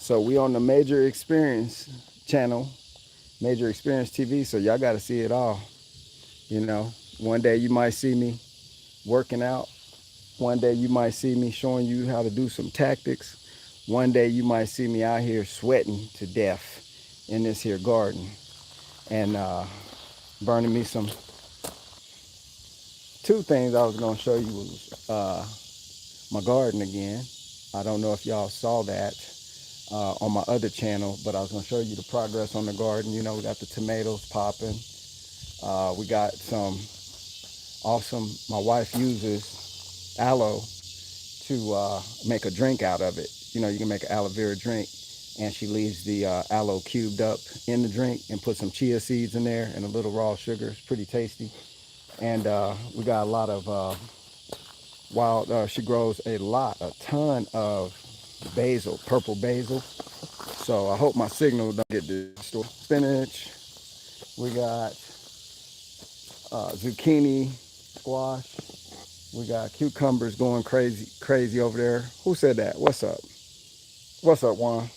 So we on the Major Experience channel, Major Experience TV. So y'all got to see it all. You know, one day you might see me working out. One day you might see me showing you how to do some tactics. One day you might see me out here sweating to death in this here garden and burning me some. Two things I was gonna show you was my garden again. I don't know if y'all saw that on my other channel, but I was gonna show you the progress on the garden. You know, we got the tomatoes popping. We got some awesome. My wife uses aloe to make a drink out of it. You know, you can make an aloe vera drink, and she leaves the aloe cubed up in the drink and put some chia seeds in there and a little raw sugar. It's pretty tasty. And we got a lot of she grows a ton of basil, purple basil. So I hope my signal don't get destroyed. Spinach. We got zucchini, squash. We got cucumbers going crazy over there. Who said that? What's up? What's up, Juan?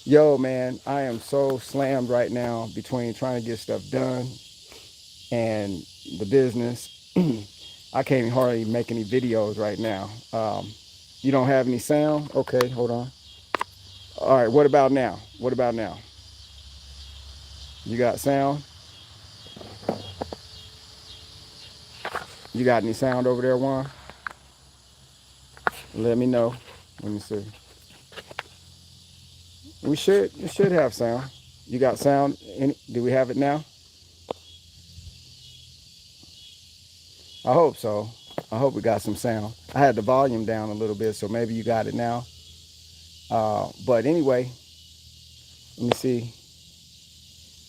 Yo, man, I am so slammed right now between trying to get stuff done and the business. I can't hardly make any videos right now. You don't have any sound? Okay, hold on. All right, what about now? What about now? You got sound? You got any sound over there, Juan? Let me know. Let me see. It should have sound. You got sound? Do we have it now? I hope so. I hope we got some sound. I had the volume down a little bit, so maybe you got it now. But anyway, let me see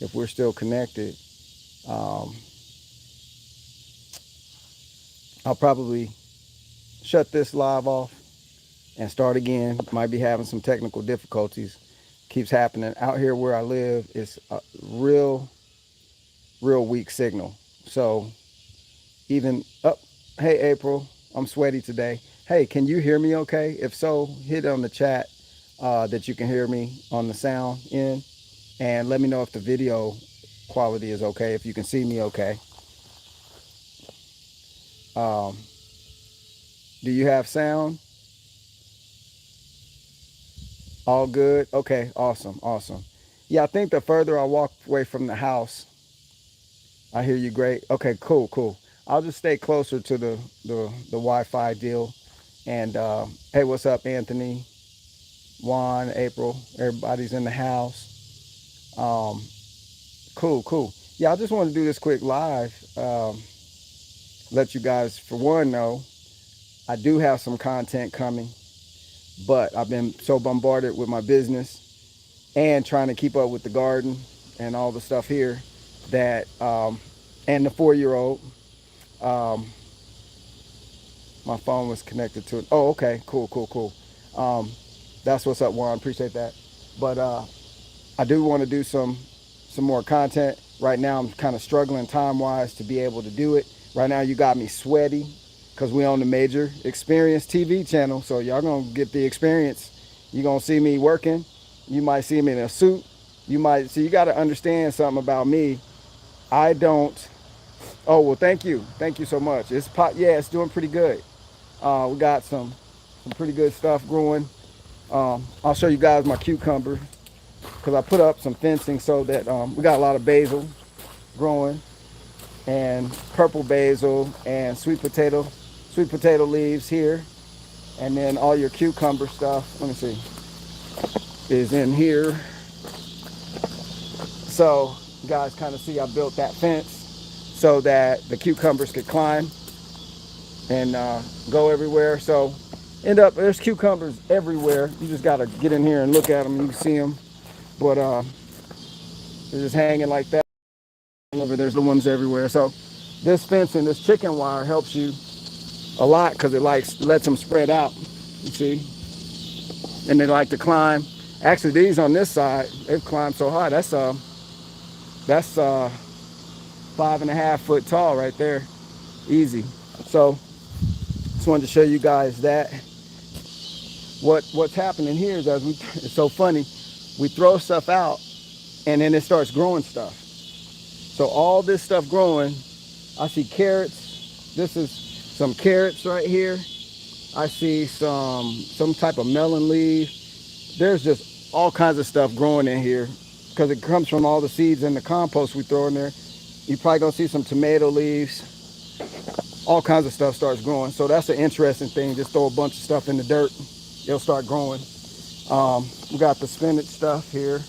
if we're still connected. I'll probably shut this live off and start again. Might be having some technical difficulties. Keeps happening. Out here where I live, it's a real weak signal. So even up, hey April, I'm sweaty today. Hey, can you hear me okay? If so, hit on the chat that you can hear me on the sound end, and let me know if the video quality is okay, if you can see me okay. Do you have sound? All good? Okay, awesome. Yeah, I think the further I walk away from the house, I hear you great. Okay, cool. I'll just stay closer to the Wi-Fi deal. And hey, what's up, Anthony, Juan, April? Everybody's in the house. Cool. Yeah, I just want to do this quick live. Let you guys, for one, know I do have some content coming, but I've been so bombarded with my business and trying to keep up with the garden and all the stuff here that, and the 4-year-old, my phone was connected to it. Oh, okay, cool. That's what's up, Juan. Appreciate that. But I do want to do some more content. Right now, I'm kind of struggling time-wise to be able to do it. Right now, you got me sweaty because we on the Major Experience TV channel. So y'all gonna get the experience. You're gonna see me working. You might see me in a suit. You got to understand something about me. I don't. Oh, well, thank you so much. It's doing pretty good. We got some pretty good stuff growing. I'll show you guys my cucumber because I put up some fencing so that we got a lot of basil growing, and purple basil and sweet potato leaves here, and then all your cucumber stuff, let me see, is in here. So you guys kind of see I built that fence so that the cucumbers could climb and go everywhere. So there's cucumbers everywhere. You just got to get in here and look at them. You can see them, but they're just hanging like that. There's the ones everywhere. So this fencing, this chicken wire helps you a lot because it lets them spread out. You see, and they like to climb. Actually, these on this side, they've climbed so high. That's 5.5 foot tall right there, easy. So just wanted to show you guys that. what's happening here is it's so funny, we throw stuff out and then it starts growing stuff. So all this stuff growing, I see carrots. This is some carrots right here. I see some type of melon leaf. There's just all kinds of stuff growing in here because it comes from all the seeds and the compost we throw in there. You probably gonna see some tomato leaves. All kinds of stuff starts growing. So that's an interesting thing. Just throw a bunch of stuff in the dirt, it'll start growing. We got the spinach stuff here.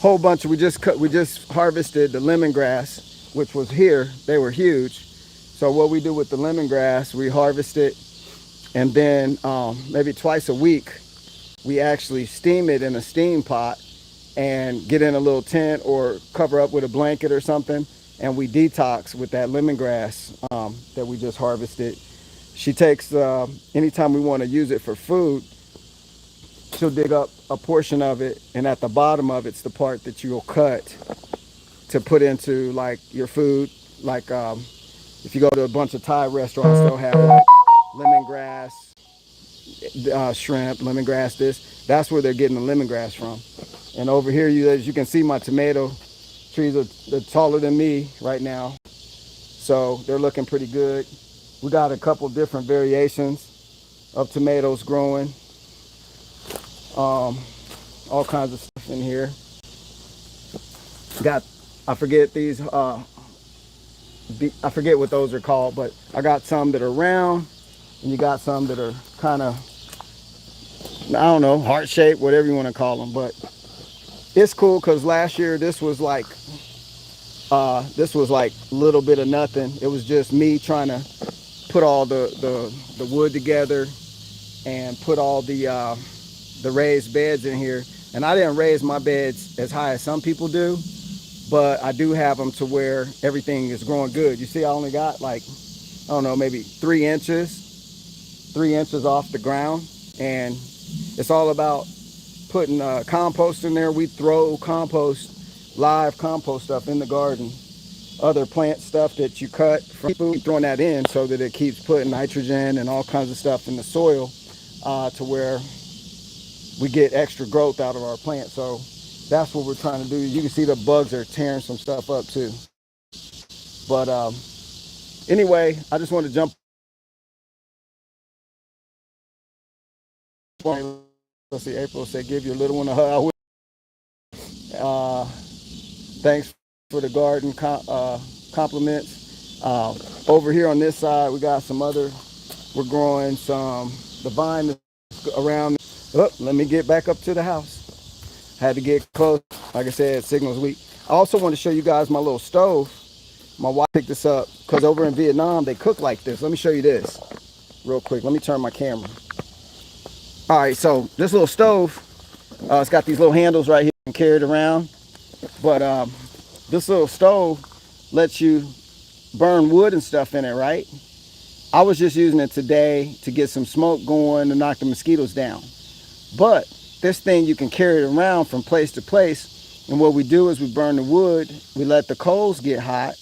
Whole bunch of, we just harvested the lemongrass, which was here. They were huge. So what we do with the lemongrass, we harvest it, and then maybe twice a week, we actually steam it in a steam pot and get in a little tent or cover up with a blanket or something, and we detox with that lemongrass that we just harvested. She takes, anytime we want to use it for food, she'll dig up a portion of it, and at the bottom of it's the part that you'll cut to put into like your food. Like if you go to a bunch of Thai restaurants, they'll have like lemongrass, shrimp, lemongrass this. That's where they're getting the lemongrass from. And over here, as you can see, my tomato trees they're taller than me right now. So they're looking pretty good. We got a couple different variations of tomatoes growing. All kinds of stuff in here. Got, I forget these, I forget what those are called, but I got some that are round, and you got some that are kind of, I don't know, heart shaped, whatever you want to call them. But it's cool because last year this was like a little bit of nothing. It was just me trying to put all the wood together and put all the raised beds in here. And I didn't raise my beds as high as some people do, but I do have them to where everything is growing good. You see, I only got like, I don't know, maybe 3 inches off the ground. And it's all about putting compost in there. We throw compost, live compost stuff in the garden. Other plant stuff that you cut from food, throwing that in so that it keeps putting nitrogen and all kinds of stuff in the soil to where we get extra growth out of our plant. So that's what we're trying to do. You can see the bugs are tearing some stuff up too. But anyway, I just want to jump. Let's see, April said, give your little one a hug. Thanks for the garden compliments. Over here on this side, we got some other, we're growing some, the vine around. Oh, let me get back up to the house. Had to get close. Like I said, signal's weak. I also want to show you guys my little stove. My wife picked this up because over in Vietnam, they cook like this. Let me show you this real quick. Let me turn my camera. All right, so this little stove, it's got these little handles right here and carry it around. But this little stove lets you burn wood and stuff in it, right? I was just using it today to get some smoke going to knock the mosquitoes down. But this thing, you can carry it around from place to place. And what we do is we burn the wood, we let the coals get hot.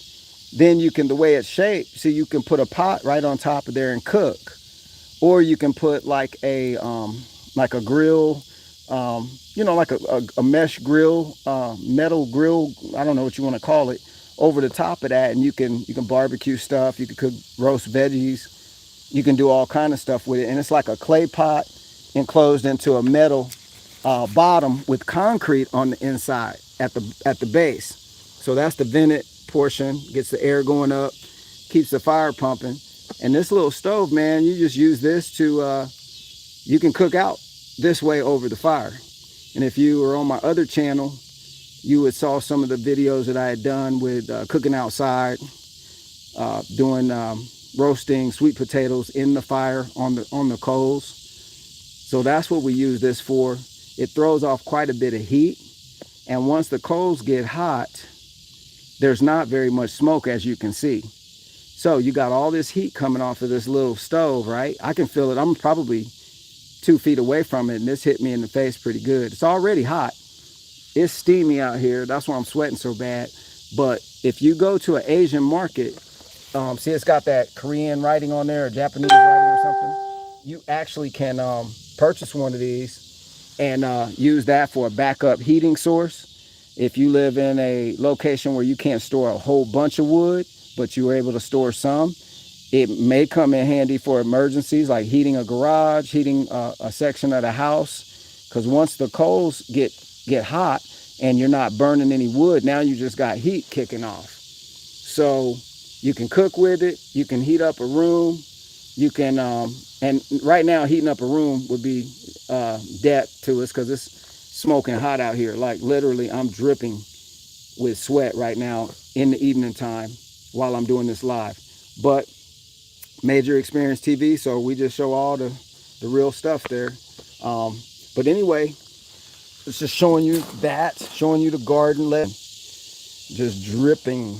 Then you can, the way it's shaped, so you can put a pot right on top of there and cook. Or you can put like a grill, you know, like a mesh grill, metal grill, I don't know what you want to call it, over the top of that, and you can barbecue stuff, you can cook roast veggies, you can do all kind of stuff with it. And it's like a clay pot enclosed into a metal bottom with concrete on the inside at the base. So that's the vented portion, gets the air going up, keeps the fire pumping. And this little stove, man, you just use this to, you can cook out this way over the fire. And if you were on my other channel, you would saw some of the videos that I had done with cooking outside, doing roasting sweet potatoes in the fire on the coals. So that's what we use this for. It throws off quite a bit of heat. And once the coals get hot, there's not very much smoke, as you can see. So you got all this heat coming off of this little stove, right? I can feel it. I'm probably 2 feet away from it, and this hit me in the face pretty good. It's already hot. It's steamy out here. That's why I'm sweating so bad. But if you go to an Asian market, see it's got that Korean writing on there, or Japanese writing or something. you actually can purchase one of these and use that for a backup heating source. If you live in a location where you can't store a whole bunch of wood, but you are able to store some, it may come in handy for emergencies like heating a garage, heating a section of the house. Because once the coals get hot and you're not burning any wood, now you just got heat kicking off. So you can cook with it. You can heat up a room. You can, and right now heating up a room would be death to us because it's smoking hot out here. Like literally, I'm dripping with sweat right now in the evening time while I'm doing this live. But Major Experience TV, so we just show all the real stuff there. But anyway, it's just showing you that, showing you the garden, just dripping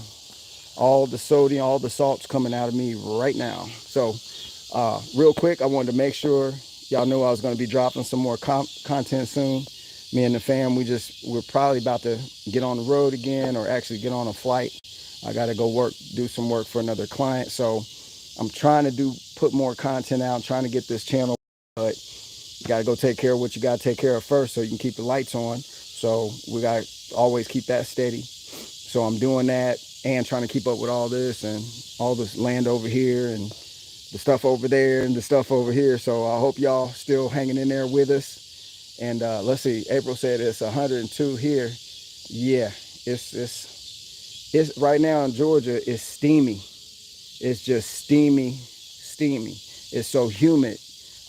all the sodium, all the salts coming out of me right now. So real quick, I wanted to make sure y'all knew I was going to be dropping some more content soon. Me and the fam, we're probably about to get on the road again, or actually get on a flight. I got to go do some work for another client. So I'm trying to put more content out, trying to get this channel, but you got to go take care of what you got to take care of first so you can keep the lights on. So we got to always keep that steady. So I'm doing that and trying to keep up with all this and all this land over here and the stuff over there and the stuff over here. So I hope y'all still hanging in there with us. And let's see, April said it's 102 here. Yeah, it's right now in Georgia, it's steamy. It's just steamy. It's so humid.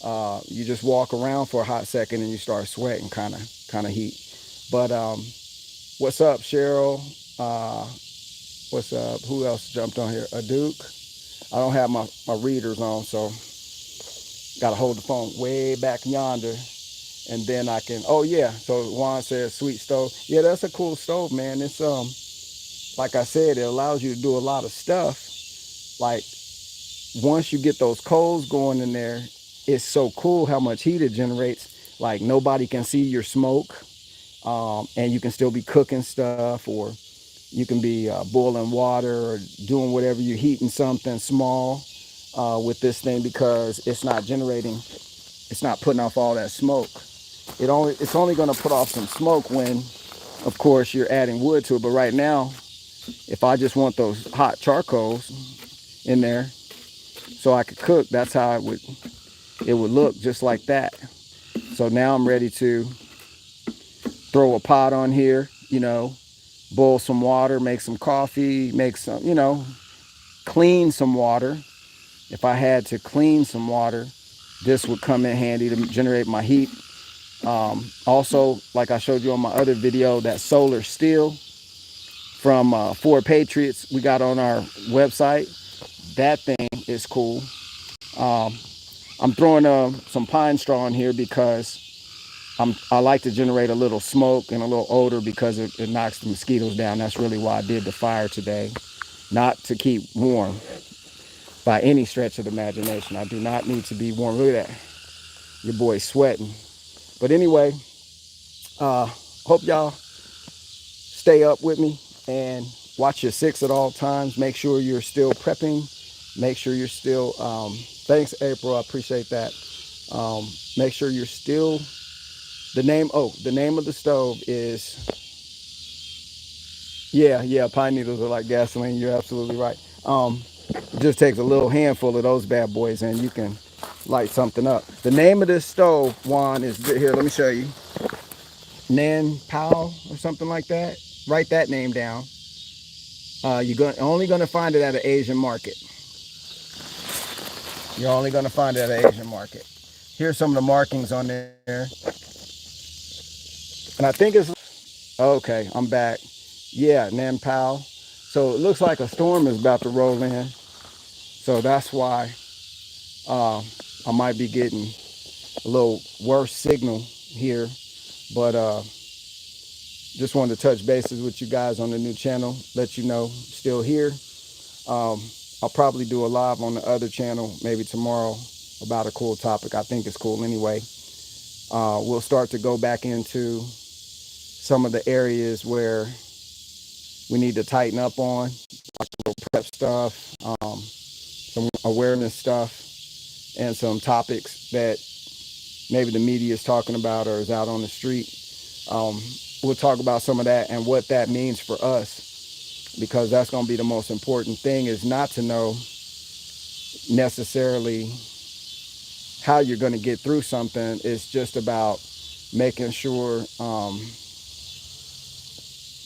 You just walk around for a hot second and you start sweating, kind of heat. But what's up, Cheryl? What's up? Who else jumped on here? A Duke. I don't have my readers on, so got to hold the phone way back yonder, and then I can. Oh yeah. So Juan says sweet stove. Yeah, that's a cool stove, man. It's like I said, it allows you to do a lot of stuff. Like once you get those coals going in there, it's so cool how much heat it generates. Like nobody can see your smoke, and you can still be cooking stuff, or you can be boiling water or doing whatever, you're heating something small with this thing, because it's not putting off all that smoke. It's only going to put off some smoke when, of course, you're adding wood to it. But right now, if I just want those hot charcoals in there so I could cook, that's how it would look, just like that. So now I'm ready to throw a pot on here, boil some water, make some coffee, make some, clean some water. If I had to clean some water, this would come in handy to generate my heat. Also, like I showed you on my other video, that solar steel from Ford Patriots we got on our website, that thing is cool. I'm throwing some pine straw in here because I like to generate a little smoke and a little odor, because it knocks the mosquitoes down. That's really why I did the fire today, not to keep warm by any stretch of the imagination. I do not need to be warm. Look at that, your boy's sweating. But anyway, hope y'all stay up with me and watch your six at all times. Make sure you're still prepping. Make sure you're still, thanks April, I appreciate that. Make sure you're still, the name of the stove is, yeah, pine needles are like gasoline. You're absolutely right. It just takes a little handful of those bad boys and you can light something up. The name of this stove, Juan, is here. Let me show you. Nan Powell or something like that. Write that name down. You're only going to find it at an Asian market. You're only going to find it at an Asian market. Here's some of the markings on there. And I think it's, okay, I'm back. Yeah, Nan Powell. So it looks like a storm is about to roll in. So that's why I might be getting a little worse signal here. But just wanted to touch bases with you guys on the new channel, let you know I'm still here. I'll probably do a live on the other channel maybe tomorrow about a cool topic. I think it's cool anyway. We'll start to go back into some of the areas where we need to tighten up on, like a little prep stuff, some awareness stuff, and some topics that maybe the media is talking about or is out on the street. Um, we'll talk about some of that and what that means for us, because that's going to be the most important thing, is not to know necessarily how you're going to get through something. It's just about making sure,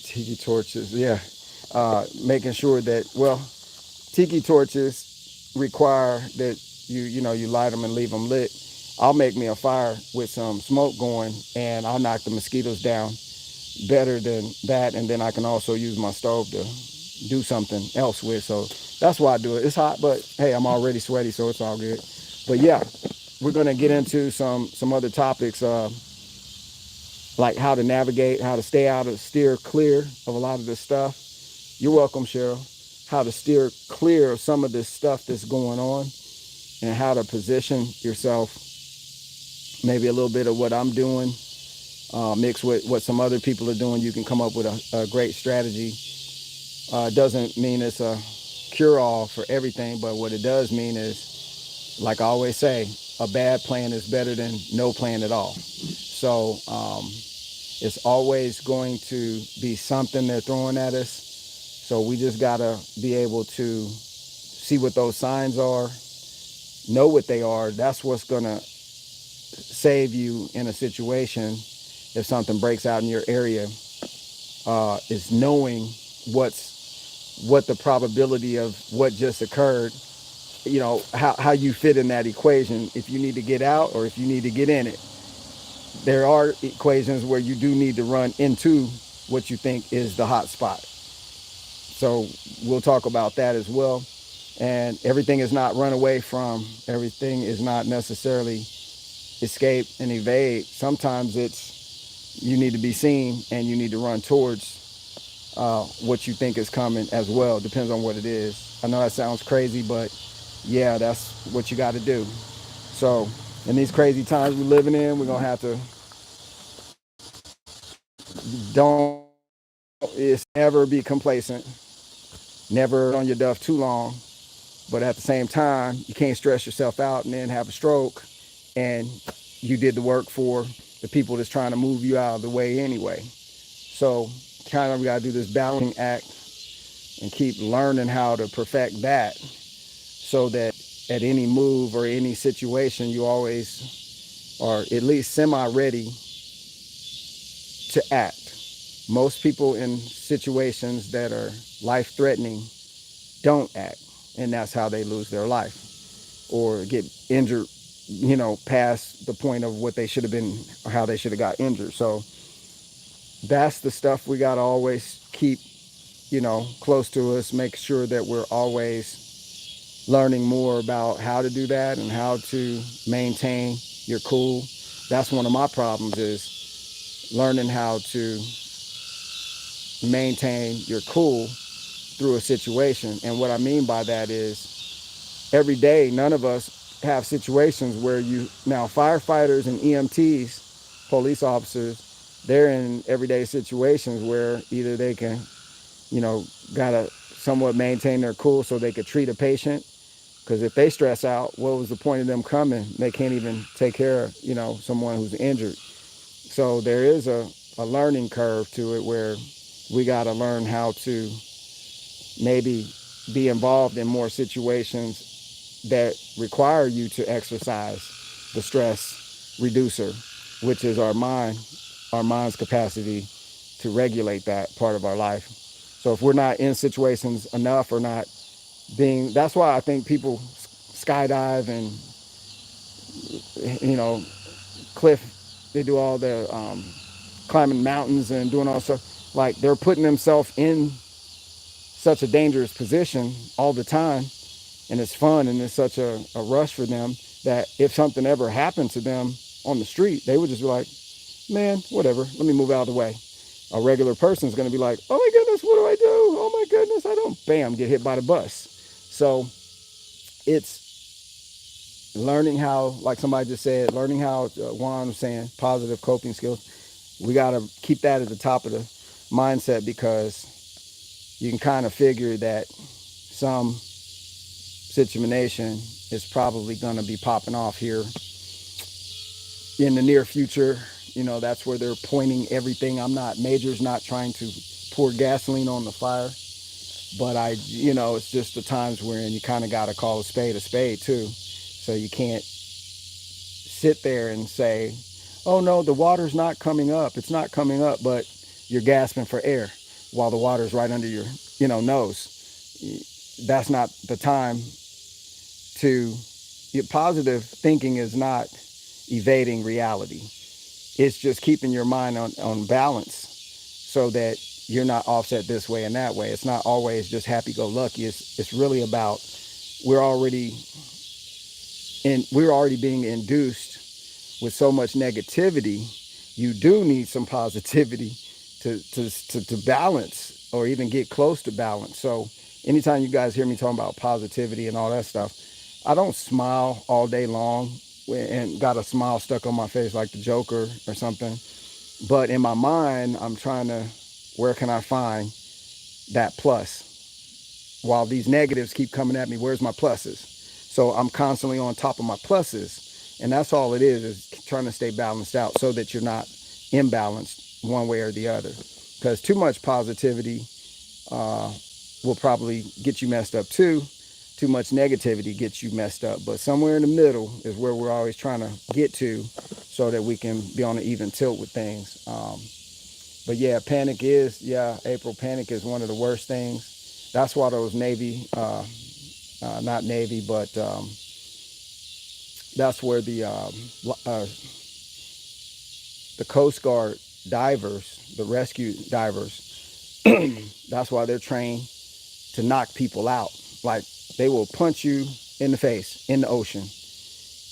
tiki torches, yeah, making sure that, well, tiki torches require that you light them and leave them lit. I'll make me a fire with some smoke going, and I'll knock the mosquitoes down better than that. And then I can also use my stove to do something else with. So that's why I do it. It's hot, but hey, I'm already sweaty, so it's all good. But yeah, we're gonna get into some other topics, like how to navigate, how to steer clear of a lot of this stuff. You're welcome, Cheryl. How to steer clear of some of this stuff that's going on, and how to position yourself. Maybe a little bit of what I'm doing, mixed with what some other people are doing. You can come up with a great strategy. Doesn't mean it's a cure-all for everything, but what it does mean is, like I always say, a bad plan is better than no plan at all. So it's always going to be something they're throwing at us. So we just gotta be able to see what those signs are, know what they are. That's what's gonna save you in a situation if something breaks out in your area. Is knowing what the probability of what just occurred, how you fit in that equation, if you need to get out or if you need to get in it. There are equations where you do need to run into what you think is the hot spot. So we'll talk about that as well. And everything is not run away from, everything is not necessarily escape and evade. Sometimes it's you need to be seen and you need to run towards what you think is coming as well. Depends on what it is. I know that sounds crazy, but yeah, that's what you got to do. So in these crazy times we're living in, we're going to have to don't it's never be complacent, never on your duff too long, but at the same time you can't stress yourself out and then have a stroke, and you did the work for the people that's trying to move you out of the way anyway. So kind of we got to do this balancing act and keep learning how to perfect that, so that at any move or any situation you always are at least semi-ready to act. Most people in situations that are life-threatening don't act, and that's how they lose their life or get injured, past the point of what they should have been or how they should have got injured. So that's the stuff we got to always keep, close to us. Make sure that we're always learning more about how to do that and how to maintain your cool. That's one of my problems, is learning how to maintain your cool through a situation. And what I mean by that is, every day, none of us have situations where now firefighters and EMTs, police officers, they're in everyday situations where either they can, gotta somewhat maintain their cool so they could treat a patient. Because if they stress out, what was the point of them coming? They can't even take care of, someone who's injured. So there is a learning curve to it, where we got to learn how to maybe be involved in more situations that require you to exercise the stress reducer, which is our mind's capacity to regulate that part of our life. So if we're not in situations enough, or not that's why I think people skydive and, cliff, they do all the climbing mountains and doing all stuff. Like, they're putting themselves in such a dangerous position all the time, and it's fun and it's such a rush for them, that if something ever happened to them on the street, they would just be like, man, whatever, let me move out of the way. A regular person is going to be like, oh my goodness, what do I do? Oh my goodness, I don't, bam, get hit by the bus. So it's learning how, like somebody just said, learning how, Juan was saying, positive coping skills. We got to keep that at the top of the mindset, because you can kind of figure that some situation is probably going to be popping off here in the near future. You know, that's where they're pointing everything. Major's not trying to pour gasoline on the fire, but it's just the times wherein you kind of got to call a spade too. So you can't sit there and say, oh no, the water's not coming up. It's not coming up, but you're gasping for air while the water's right under your, nose. That's not the time to, positive thinking is not evading reality. It's just keeping your mind on balance so that you're not offset this way and that way. It's not always just happy-go-lucky. It's really about we're already being induced with so much negativity. You do need some positivity to balance or even get close to balance. So anytime you guys hear me talking about positivity and all that stuff, I don't smile all day long and got a smile stuck on my face like the Joker or something. But in my mind, I'm trying to, where can I find that plus? While these negatives keep coming at me, where's my pluses? So I'm constantly on top of my pluses. And that's all it is trying to stay balanced out so that you're not imbalanced one way or the other. Because too much positivity will probably get you messed up too. Too much negativity gets you messed up. But somewhere in the middle is where we're always trying to get to so that we can be on an even tilt with things. But yeah, April, panic is one of the worst things. That's why those Navy, not Navy, but that's where the Coast Guard divers, the rescue divers, that's why they're trained to knock people out. Like they will punch you in the face in the ocean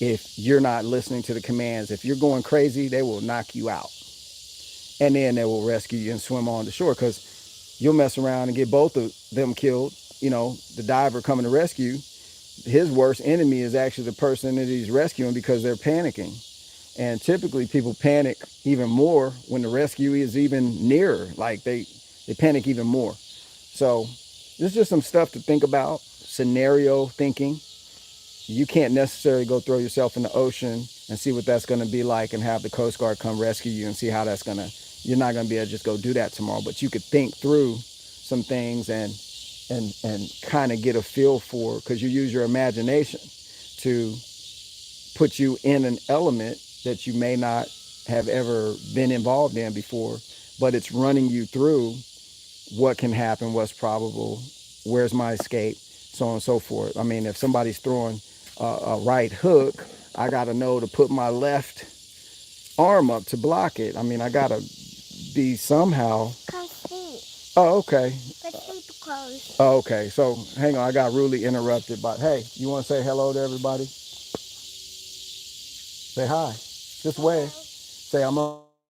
if you're not listening to the commands. If you're going crazy, they will knock you out. And then they will rescue you and swim on the shore because you'll mess around and get both of them killed. The diver coming to rescue, his worst enemy is actually the person that he's rescuing because they're panicking. And typically people panic even more when the rescue is even nearer. Like they panic even more. So there's just some stuff to think about, scenario thinking. You can't necessarily go throw yourself in the ocean and see what that's going to be like and have the Coast Guard come rescue you and see how that's going to, you're not going to be able to just go do that tomorrow, but you could think through some things and kind of get a feel for, because you use your imagination to put you in an element that you may not have ever been involved in before, but it's running you through what can happen, what's probable, where's my escape, so on and so forth. I mean, if somebody's throwing a right hook, I got to know to put my left arm up to block it. I mean, I got to be somehow. Come sleep. Oh, okay. Put sleep clothes. Oh, okay. So hang on, I got rudely interrupted. But hey, you want to say hello to everybody? Say hi. Just wave. Say I'm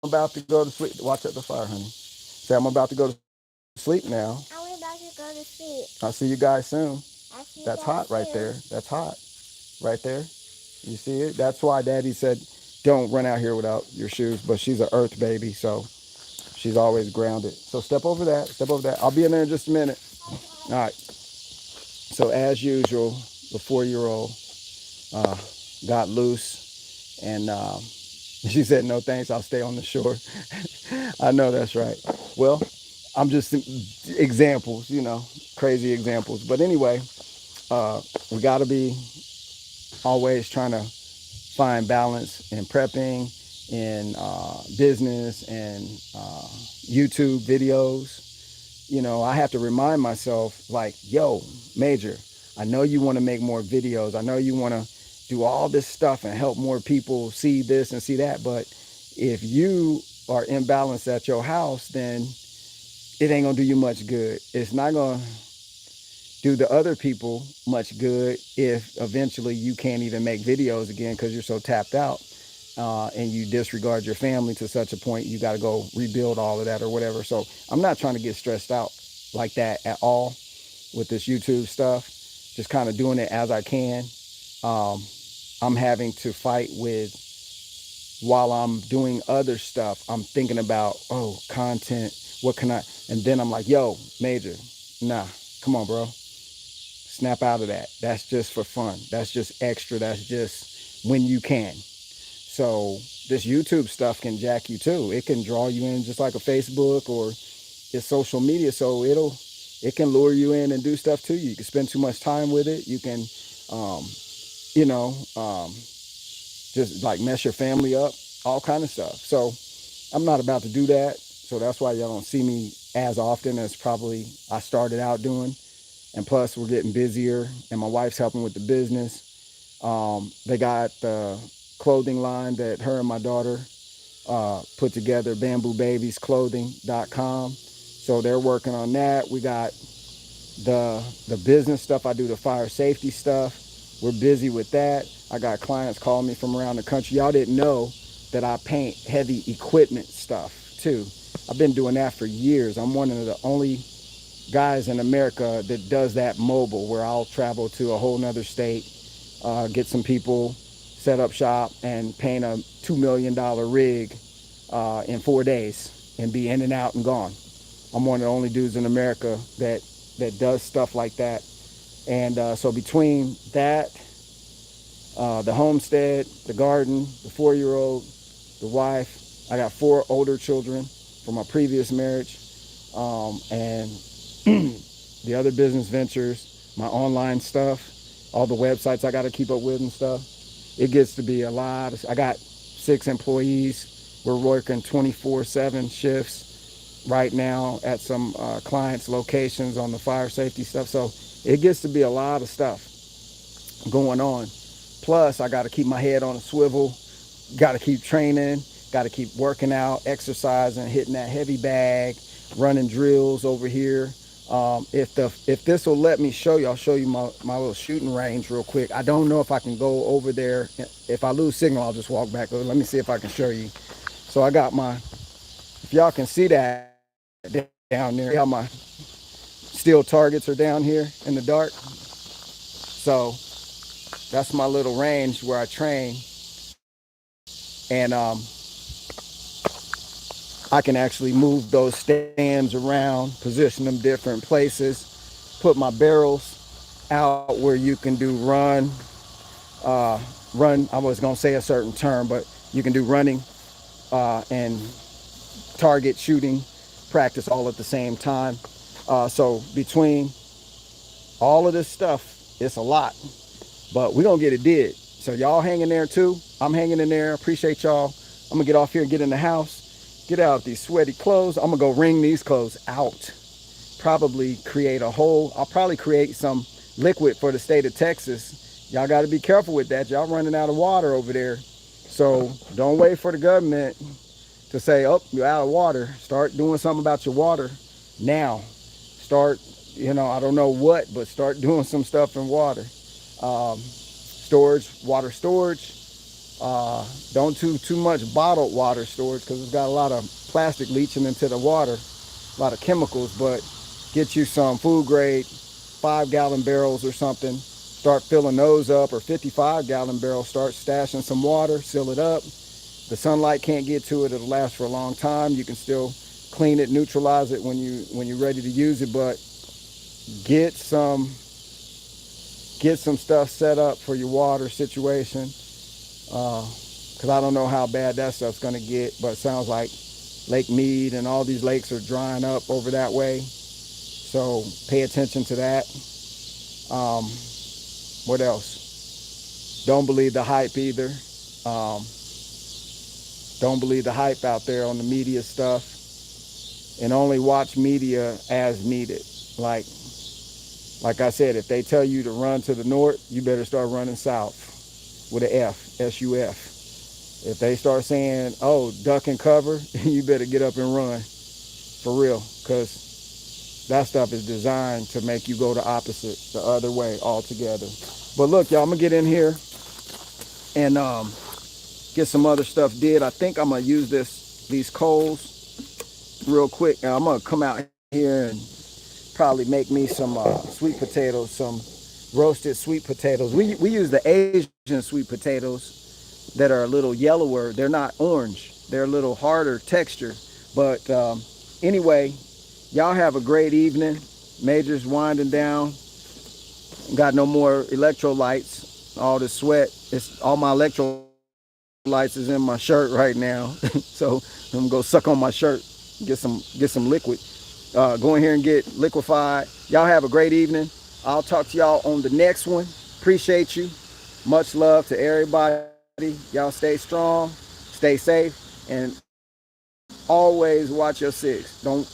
about to go to sleep. Watch out the fire, honey. Say I'm about to go to sleep now. I'm about to go to sleep. I'll see you guys soon. I'll see you That's guys hot right soon. there. That's hot right there. You see it? That's why Daddy said don't run out here without your shoes. But she's an earth baby, so she's always grounded. So step over that. Step over that. I'll be in there in just a minute. All right. So as usual, the 4-year-old uh, got loose, and she said, "No thanks. I'll stay on the shore." I know that's right. Well, I'm just examples, crazy examples. But anyway, we got to be always trying to find balance in prepping, in business, and YouTube videos. I have to remind myself, like, yo, Major, I know you want to make more videos. I know you want to do all this stuff and help more people see this and see that. But if you are imbalanced at your house, then it ain't going to do you much good. It's not going to do the other people much good if eventually you can't even make videos again because you're so tapped out. And you disregard your family to such a point you got to go rebuild all of that or whatever. So I'm not trying to get stressed out like that at all with this YouTube stuff. Just kind of doing it as I can. I'm having to fight with, while I'm doing other stuff, I'm thinking about, oh, content, what can I, and then I'm like, yo, Major, nah, come on, bro. snap out of that. That's just for fun. That's just extra. That's just when you can. So this YouTube stuff can jack you too. It can draw you in just like a Facebook or it's social media. So it can lure you in and do stuff to you. You can spend too much time with it. You can, um, you know, just like mess your family up, all kind of stuff. So I'm not about to do that. So that's why y'all don't see me as often as probably I started out doing. And plus, we're getting busier, and my wife's helping with the business. They got the clothing line that her and my daughter put together, bamboobabiesclothing.com. So they're working on that. We got the business stuff. I do the fire safety stuff. We're busy with that. I got clients calling me from around the country. Y'all didn't know that I paint heavy equipment stuff too. I've been doing that for years. I'm one of the only guys in America that does that mobile, where I'll travel to a whole nother state, get some people, set up shop, and paint a $2 million rig in 4 days and be in and out and gone. I'm one of the only dudes in America that does stuff like that. And so between that, the homestead, the garden, the 4-year-old, the wife, I got 4 older children from my previous marriage, and the other business ventures, my online stuff, all the websites I got to keep up with and stuff. It gets to be a lot. I got 6 employees. We're working 24/7 shifts right now at some clients' locations on the fire safety stuff. So it gets to be a lot of stuff going on. Plus, I got to keep my head on a swivel. Got to keep training. Got to keep working out, exercising, hitting that heavy bag, running drills over here. If this will let me show you, I'll show you my little shooting range real quick. I don't know if I can go over there. If I lose signal, I'll just walk back. Let me see if I can show you. So I got if y'all can see that down there, how my steel targets are down here in the dark. So that's my little range where I train. And I can actually move those stands around, position them different places, put my barrels out where you can do run. I was going to say a certain term, but you can do running and target shooting practice all at the same time. So between all of this stuff, it's a lot, but we're going to get it did. So y'all hang in there too. I'm hanging in there. Appreciate y'all. I'm going to get off here and get in the house, get out these sweaty clothes. I'm going to go wring these clothes out. Probably create a whole, I'll probably create some liquid for the state of Texas. Y'all got to be careful with that. Y'all running out of water over there. So don't wait for the government to say, oh, you're out of water. Start doing something about your water now. Start, I don't know what, but start doing some stuff in water. Storage, water storage. Don't do too much bottled water storage, because it's got a lot of plastic leaching into the water, a lot of chemicals. But get you some food grade 5-gallon barrels or something. Start filling those up, or 55-gallon barrels. Start stashing some water, seal it up. The sunlight can't get to it. It'll last for a long time. You can still clean it, neutralize it when you're ready to use it. But get some stuff set up for your water situation, because I don't know how bad that stuff's going to get, but it sounds like Lake Mead and all these lakes are drying up over that way. So pay attention to that. What else? Don't believe the hype either. Don't believe the hype out there on the media stuff, and only watch media as needed. Like I said, if they tell you to run to the north, you better start running south with an F, S-U-F. If they start saying, oh, duck and cover, you better get up and run, for real, because that stuff is designed to make you go the opposite, the other way altogether. But look, y'all, I'm going to get in here and get some other stuff did. I think I'm going to use these coals real quick. Now, I'm going to come out here and probably make me some sweet potatoes, some roasted sweet potatoes. We use the Asian sweet potatoes that are a little yellower. They're not orange. They're a little harder texture. But anyway, y'all have a great evening. Major's winding down. Got no more electrolytes. All the sweat, it's all my electrolytes is in my shirt right now. So I'm gonna go suck on my shirt, get some liquid. Go in here and get liquefied. Y'all have a great evening. I'll talk to y'all on the next one. Appreciate you. Much love to everybody. Y'all stay strong, stay safe, and always watch your six. Don't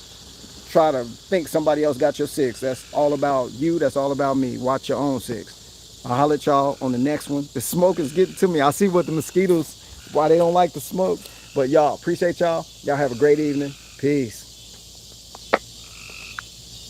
try to think somebody else got your six. That's all about you. That's all about me. Watch your own six. I'll holler at y'all on the next one. The smoke is getting to me. I see what the mosquitoes, why they don't like the smoke. But y'all, appreciate y'all. Y'all have a great evening. Peace.